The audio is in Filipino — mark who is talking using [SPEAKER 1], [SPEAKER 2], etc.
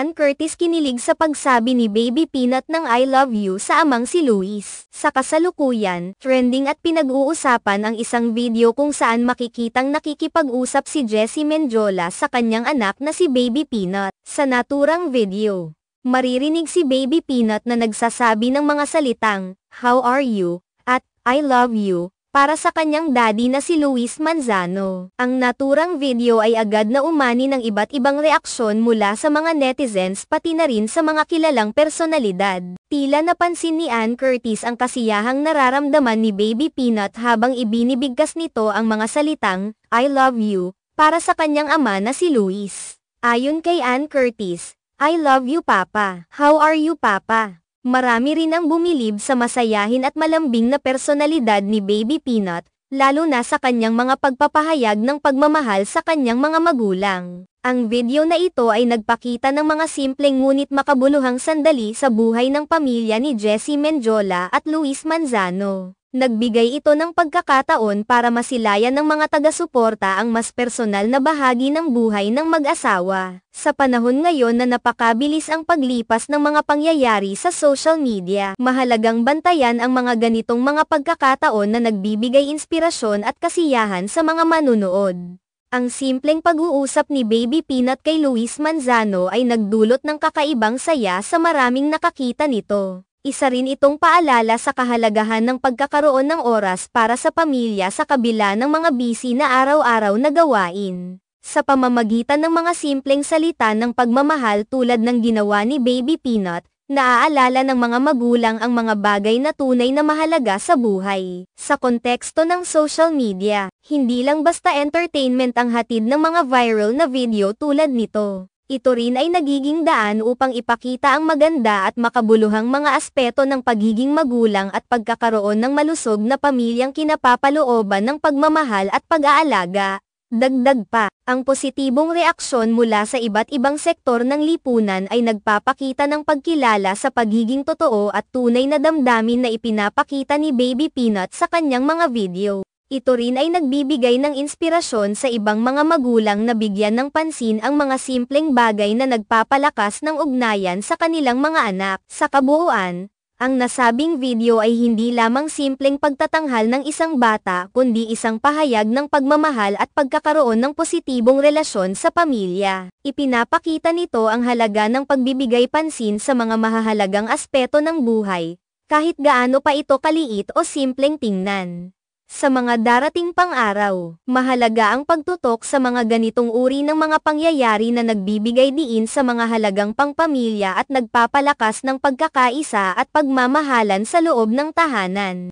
[SPEAKER 1] Ann Curtis kinilig sa pagsabi ni Baby Peanut ng I love you sa amang si Luis. Sa kasalukuyan, trending at pinag-uusapan ang isang video kung saan makikitang nakikipag-usap si Jessie Mendiola sa kanyang anak na si Baby Peanut. Sa naturang video, maririnig si Baby Peanut na nagsasabi ng mga salitang, "How are you?" at "I love you," para sa kanyang daddy na si Luis Manzano. Ang naturang video ay agad na umani ng iba't ibang reaksyon mula sa mga netizens pati na rin sa mga kilalang personalidad. Tila napansin ni Ann Curtis ang kasiyahang nararamdaman ni Baby Peanut habang ibinibigkas nito ang mga salitang, "I love you," para sa kanyang ama na si Luis. Ayon kay Ann Curtis, "I love you Papa. How are you Papa?" Marami rin ang bumilib sa masayahin at malambing na personalidad ni Baby Peanut, lalo na sa kanyang mga pagpapahayag ng pagmamahal sa kanyang mga magulang. Ang video na ito ay nagpakita ng mga simpleng ngunit makabuluhang sandali sa buhay ng pamilya ni Jessie Mendiola at Luis Manzano. Nagbigay ito ng pagkakataon para masilayan ng mga taga-suporta ang mas personal na bahagi ng buhay ng mag-asawa. Sa panahon ngayon na napakabilis ang paglipas ng mga pangyayari sa social media, mahalagang bantayan ang mga ganitong mga pagkakataon na nagbibigay inspirasyon at kasiyahan sa mga manunood. Ang simpleng pag-uusap ni Baby Peanut kay Luis Manzano ay nagdulot ng kakaibang saya sa maraming nakakita nito. Isa rin itong paalala sa kahalagahan ng pagkakaroon ng oras para sa pamilya sa kabila ng mga busy na araw-araw na gawain. Sa pamamagitan ng mga simpleng salita ng pagmamahal tulad ng ginawa ni Baby Peanut, naaalala ng mga magulang ang mga bagay na tunay na mahalaga sa buhay. Sa konteksto ng social media, hindi lang basta entertainment ang hatid ng mga viral na video tulad nito. Ito rin ay nagiging daan upang ipakita ang maganda at makabuluhang mga aspeto ng pagiging magulang at pagkakaroon ng malusog na pamilyang kinapapalooban ng pagmamahal at pag-aalaga. Dagdag pa, ang positibong reaksyon mula sa iba't ibang sektor ng lipunan ay nagpapakita ng pagkilala sa pagiging totoo at tunay na damdamin na ipinapakita ni Baby Peanut sa kanyang mga video. Ito rin ay nagbibigay ng inspirasyon sa ibang mga magulang na bigyan ng pansin ang mga simpleng bagay na nagpapalakas ng ugnayan sa kanilang mga anak. Sa kabuuan, ang nasabing video ay hindi lamang simpleng pagtatanghal ng isang bata kundi isang pahayag ng pagmamahal at pagkakaroon ng positibong relasyon sa pamilya. Ipinapakita nito ang halaga ng pagbibigay pansin sa mga mahahalagang aspeto ng buhay, kahit gaano pa ito kaliit o simpleng tingnan. Sa mga darating pang araw, mahalaga ang pagtutok sa mga ganitong uri ng mga pangyayari na nagbibigay diin sa mga halagang pangpamilya at nagpapalakas ng pagkakaisa at pagmamahalan sa loob ng tahanan.